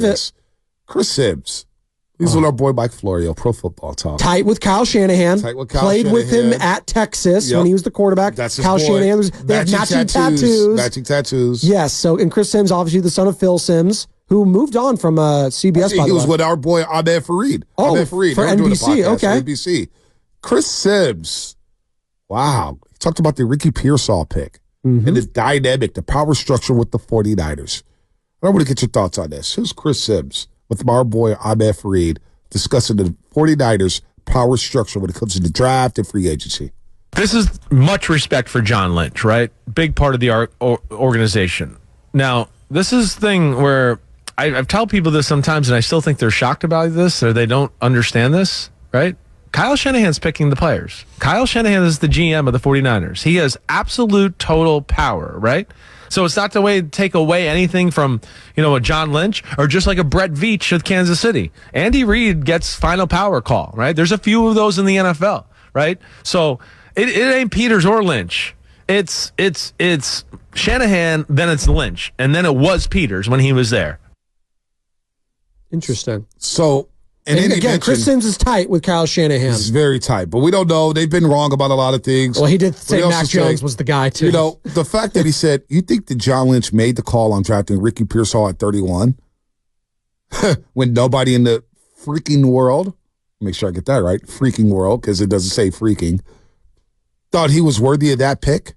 this. Chris Sims. He's with our boy Mike Florio, Pro Football Talk. Tight with Kyle Shanahan. Played with him at Texas when he was the quarterback. That's his Kyle boy. Shanahan. They have matching tattoos. Matching tattoos. Yes. So, and Chris Sims, obviously the son of Phil Sims, who moved on from CBS. He was with our boy Ahmed Fareed. Ahmed Fareed for NBC. Okay. For NBC. Chris Sims. Wow. He talked about the Ricky Pearsall pick and the dynamic, the power structure with the 49ers. I want to get your thoughts on this. Who's Chris Sims with our boy Ahmed Fareed discussing the 49ers power structure when it comes to the draft and free agency? This is much respect for John Lynch, right? Big part of the organization. Now, this is the thing where I've told people this sometimes, and I still think they're shocked about this or they don't understand this, right? Kyle Shanahan's picking the players. Kyle Shanahan is the GM of the 49ers. He has absolute total power, right? So it's not the way to take away anything from, a John Lynch or just like a Brett Veach of Kansas City. Andy Reid gets final power call, right? There's a few of those in the NFL, right? So it ain't Peters or Lynch. It's Shanahan, then it's Lynch, and then it was Peters when he was there. Interesting. So, and again, Chris Sims is tight with Kyle Shanahan. He's very tight, but we don't know. They've been wrong about a lot of things. Well, he did say Mac Jones was the guy, too. The fact that he said, you think that John Lynch made the call on drafting Ricky Pearsall at 31 when nobody in the freaking world, make sure I get that right, freaking world, because it doesn't say freaking, thought he was worthy of that pick?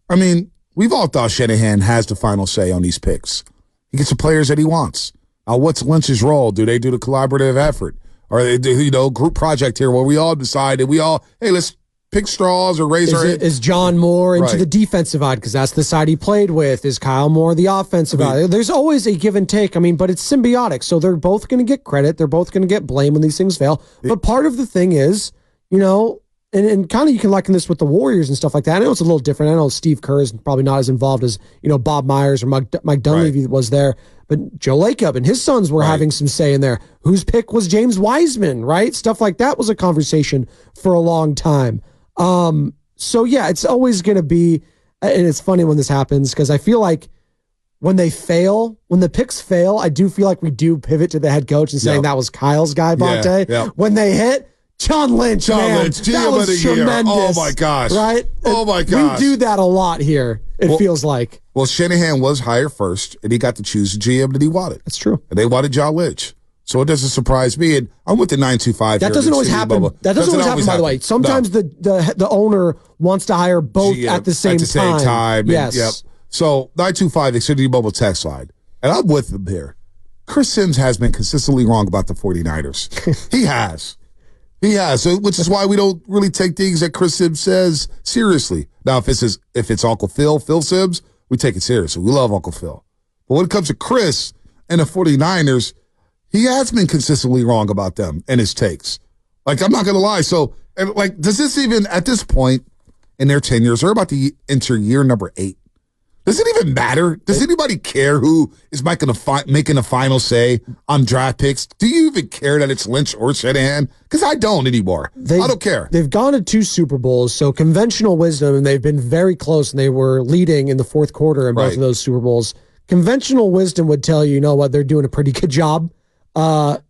I mean, we've all thought Shanahan has the final say on these picks. He gets the players that he wants. Now, what's Lynch's role? Do they do the collaborative effort? Or they do, group project here where we all decide that hey, let's pick straws or raise our head? Is John Moore into the defensive side because that's the side he played with? Is Kyle Moore the offensive side? There's always a give and take. But it's symbiotic. So they're both going to get credit. They're both going to get blame when these things fail. But part of the thing is, and kind of you can liken this with the Warriors and stuff like that. I know it's a little different. I know Steve Kerr is probably not as involved as, Bob Myers or Mike Dunleavy was there. But Joe Lacob and his sons were having some say in there. Whose pick was James Wiseman, right? Stuff like that was a conversation for a long time. So, yeah, it's always going to be, and it's funny when this happens because I feel like when the picks fail, I do feel like we do pivot to the head coach and saying that was Kyle's guy, Bonte. Yeah. When they hit, John Lynch, that was tremendous. Oh, my gosh. Right? Oh, my gosh. We do that a lot here, it feels like. Well, Shanahan was hired first, and he got to choose the GM that he wanted. That's true. And they wanted John Lynch. So it doesn't surprise me. And I'm with the 925 That doesn't always happen. That doesn't always happen, by the way. Sometimes the owner wants to hire both GM at the same time. Yes. Yep. So 925, Xfinity Mobile text line. And I'm with them here. Chris Sims has been consistently wrong about the 49ers. He has. He has, which is why we don't really take things that Chris Sims says seriously. Now, if it's Uncle Phil Sims, we take it seriously. We love Uncle Phil. But when it comes to Chris and the 49ers, he has been consistently wrong about them and his takes. Like, I'm not going to lie. So, does this even, at this point in their tenures, they're about to enter year number 8. Does it even matter? Does anybody care who is making a final say on draft picks? Do you even care that it's Lynch or Shanahan? Because I don't anymore. I don't care. They've gone to 2 Super Bowls, so conventional wisdom, and they've been very close, and they were leading in the fourth quarter in both of those Super Bowls. Conventional wisdom would tell you, what, they're doing a pretty good job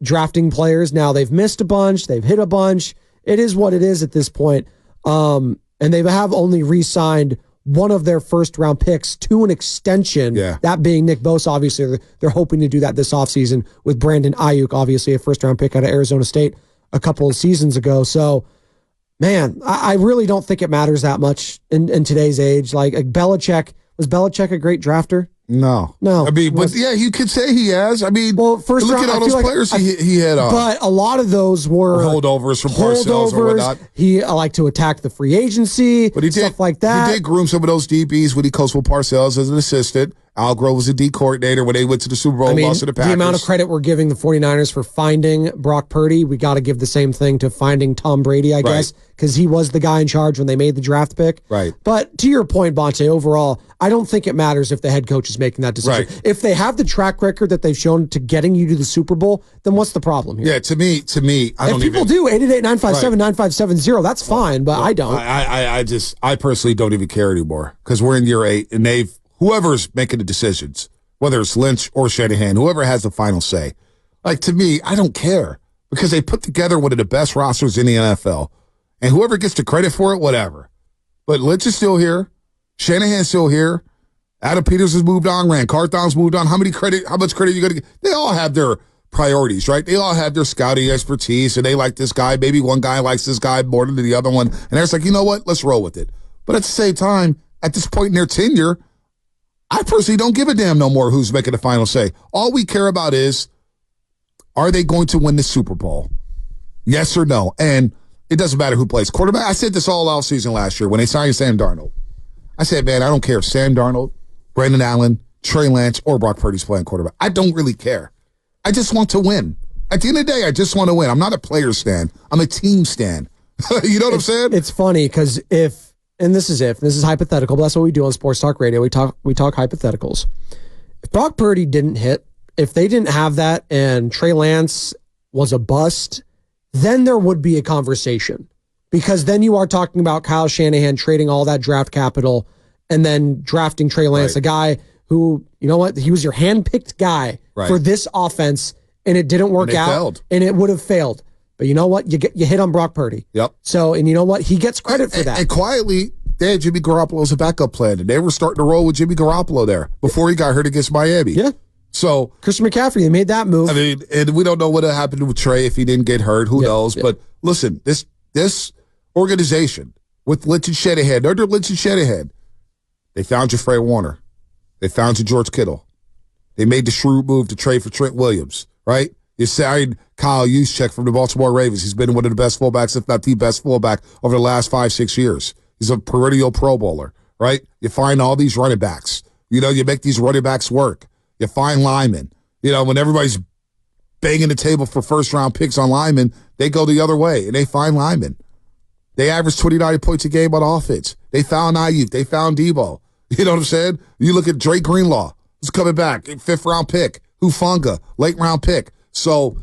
drafting players. Now, they've missed a bunch. They've hit a bunch. It is what it is at this point. And they have only re-signed one of their first-round picks to an extension, that being Nick Bosa. Obviously, they're hoping to do that this offseason with Brandon Ayuk, obviously a first-round pick out of Arizona State a couple of seasons ago. So, man, I really don't think it matters that much in today's age. Like Belichick, was Belichick a great drafter? No. I mean, but yeah, you could say he has. I mean, first look round, at all those players he had on. But a lot of those were holdovers from Parcells or whatnot. He liked to attack the free agency, but stuff like that. He did groom some of those DBs when he coached with Parcells as an assistant. Al Grove was a D coordinator when they went to the Super Bowl and lost to the Packers. The amount of credit we're giving the 49ers for finding Brock Purdy, we got to give the same thing to finding Tom Brady, I guess, because he was the guy in charge when they made the draft pick. Right. But to your point, Bonte, overall, I don't think it matters if the head coach is making that decision. Right. If they have the track record that they've shown to getting you to the Super Bowl, then what's the problem here? Yeah, to me, I don't. If people do 888-957-9570, that's fine, but I don't. I personally don't even care anymore because we're in year 8 and whoever's making the decisions, whether it's Lynch or Shanahan, whoever has the final say. Like, to me, I don't care because they put together one of the best rosters in the NFL. And whoever gets the credit for it, whatever. But Lynch is still here. Shanahan's still here. Adam Peters has moved on. Rand Carthon's moved on. How much credit are you going to get? They all have their priorities, right? They all have their scouting expertise, and they like this guy. Maybe one guy likes this guy more than the other one. And they're like, you know what? Let's roll with it. But at the same time, at this point in their tenure, I personally don't give a damn no more who's making the final say. All we care about is, are they going to win the Super Bowl? Yes or no? And it doesn't matter who plays quarterback. I said this all offseason last year when they signed Sam Darnold. I said, man, I don't care if Sam Darnold, Brandon Allen, Trey Lance, or Brock Purdy's playing quarterback. I don't really care. I just want to win. At the end of the day, I just want to win. I'm not a player stan. I'm a team stan. You know what I'm saying? It's funny because this is hypothetical, but that's what we do on Sports Talk Radio. We talk hypotheticals. If Brock Purdy didn't hit, if they didn't have that and Trey Lance was a bust, then there would be a conversation. Because then you are talking about Kyle Shanahan trading all that draft capital and then drafting Trey Lance, a guy who, you know what, he was your hand-picked guy for this offense, and it didn't work out, and it would have failed. But you know what? You hit on Brock Purdy. Yep. So, and you know what? He gets credit for that. And quietly, they had Jimmy Garoppolo as a backup plan, and they were starting to roll with Jimmy Garoppolo there before he got hurt against Miami. Yeah. So Christian McCaffrey, they made that move. I mean, and we don't know what happened with Trey if he didn't get hurt. Who knows? But listen, this organization with Lynch and Shanahan, under Lynch and Shanahan, they found your Fred Warner. They found your George Kittle. They made the shrewd move to trade for Trent Williams, right? You signed Kyle Juszczyk from the Baltimore Ravens. He's been one of the best fullbacks, if not the best fullback, over the last 5-6 years. He's a perennial Pro Bowler, right? You find all these running backs. You know, you make these running backs work. You find linemen. You know, when everybody's banging the table for first-round picks on linemen, they go the other way, and they find linemen. They average 29 points a game on offense. They found Ayuk. They found Debo. You know what I'm saying? You look at Drake Greenlaw, who's coming back, 5th-round pick. Hufanga, late-round pick. So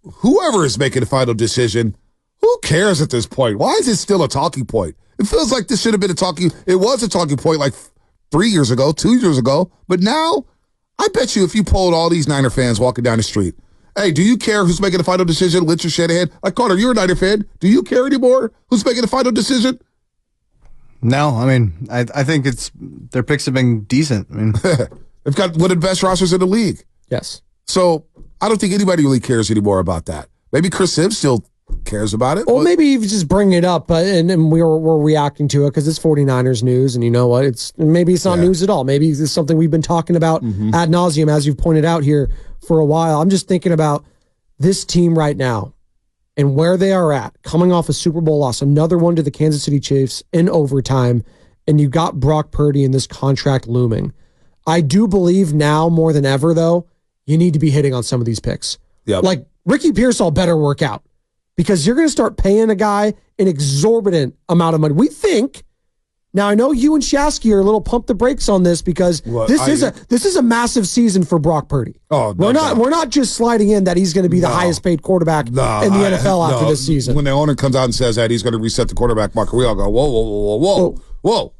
whoever is making the final decision, who cares at this point? Why is it still a talking point? It feels like this should have been it was a talking point like 3 years ago, 2 years ago. But now, I bet you if you polled all these Niner fans walking down the street, hey, do you care who's making the final decision, Lynch or Shanahan? Like, Carter, you're a Niner fan. Do you care anymore who's making the final decision? No, I mean, I think their picks have been decent. I mean, they've got one of the best rosters in the league. Yes. So I don't think anybody really cares anymore about that. Maybe Chris Sims still cares about it. Well, maybe you just bring it up, and we're reacting to it because it's 49ers news, and you know what? Maybe it's not news at all. Maybe it's something we've been talking about ad nauseum, as you've pointed out here for a while. I'm just thinking about this team right now and where they are at, coming off a Super Bowl loss, another one to the Kansas City Chiefs in overtime, and you got Brock Purdy in this contract looming. I do believe now more than ever, though, you need to be hitting on some of these picks. Yep. Like Ricky Pearsall better work out because you're going to start paying a guy an exorbitant amount of money. We think. Now, I know you and Shasky are a little pump the brakes on this because this is a massive season for Brock Purdy. Oh, we're not just sliding in that he's going to be the highest paid quarterback in the NFL after this season. When the owner comes out and says that he's going to reset the quarterback market, we all go, whoa.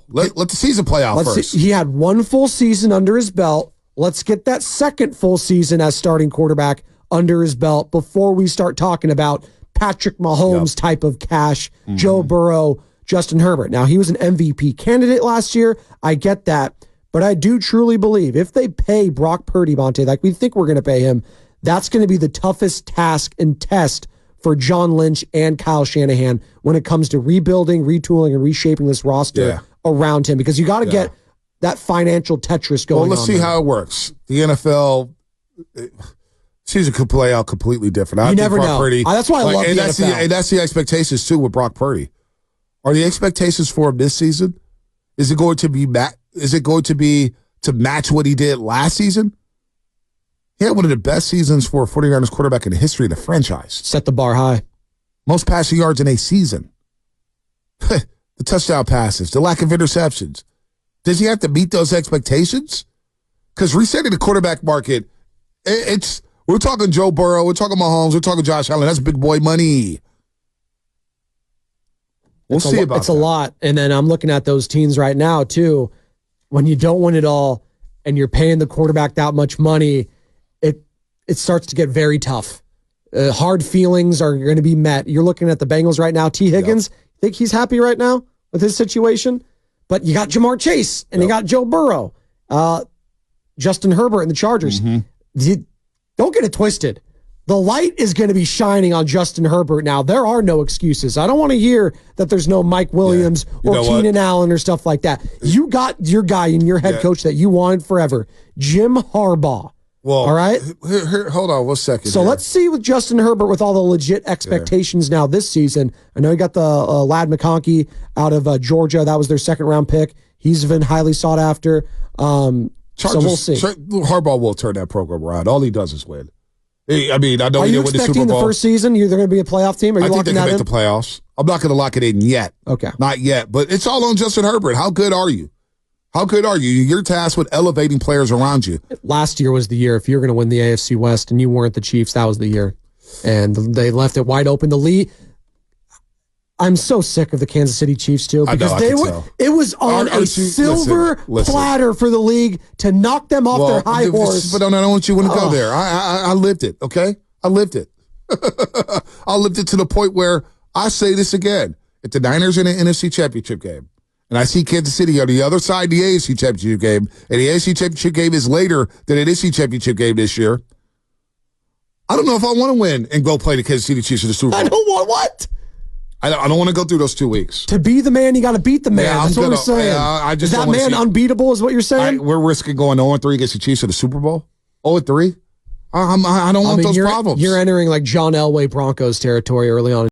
Let the season play out first. He had one full season under his belt. Let's get that second full season as starting quarterback under his belt before we start talking about Patrick Mahomes type of cash, Joe Burrow, Justin Herbert. Now, he was an MVP candidate last year. I get that. But I do truly believe if they pay Brock Purdy, Monte, like we think we're going to pay him, that's going to be the toughest task and test for John Lynch and Kyle Shanahan when it comes to rebuilding, retooling, and reshaping this roster around him. Because you got to get that financial Tetris going on. Well, let's see how it works. The NFL season could play out completely different. You never know. Purdy, that's why I love the NFL. And that's the expectations, too, with Brock Purdy. Are the expectations for him this season? Is it going to be to match what he did last season? He had one of the best seasons for a 49ers quarterback in the history of the franchise. Set the bar high. Most passing yards in a season. The touchdown passes, the lack of interceptions. Does he have to meet those expectations? Because resetting the quarterback market, we're talking Joe Burrow, we're talking Mahomes, we're talking Josh Allen. That's big boy money. We'll see about that. It's a lot. And then I'm looking at those teams right now, too, when you don't win it all and you're paying the quarterback that much money, it starts to get very tough. Hard feelings are going to be met. You're looking at the Bengals right now. T. Higgins, think he's happy right now with his situation? But you got Jamar Chase, and you got Joe Burrow, Justin Herbert, and the Chargers. Don't get it twisted. The light is going to be shining on Justin Herbert now. There are no excuses. I don't want to hear that there's no Mike Williams or Keenan Allen or stuff like that. You got your guy and your head coach that you wanted forever, Jim Harbaugh. Well, all right. Here, hold on 1 second. So let's see with Justin Herbert with all the legit expectations now this season. I know you got the Lad McConkey out of Georgia. That was their second-round pick. He's been highly sought after. So we'll see. Harbaugh will turn that program around. All he does is win. I mean, I know he didn't win the Super Bowl. Are you expecting the first season they're going to be a playoff team? Are you locking that in? I think they can make the playoffs. I'm not going to lock it in yet. Okay. Not yet. But it's all on Justin Herbert. How good are you? How good are you? You're tasked with elevating players around you. Last year was the year. If you're going to win the AFC West and you weren't the Chiefs, that was the year. And they left it wide open. The lead. I'm so sick of the Kansas City Chiefs too because it was on a silver platter for the league to knock them off their high horse. But I don't want you to go there. I lived it. Okay, I lived it. I lived it to the point where I say this again: if the Niners in the NFC Championship game, and I see Kansas City on the other side of the AFC Championship game, and the AFC Championship game is later than the NFC Championship game this year, I don't know if I want to win and go play the Kansas City Chiefs in the Super Bowl. I don't want what? I don't want to go through those 2 weeks. To be the man, you got to beat the man. That's what we're saying. Is that man unbeatable is what you're saying? We're risking going 0-3 against the Chiefs in the Super Bowl? 0-3? I don't want those problems. You're entering like John Elway Broncos territory early on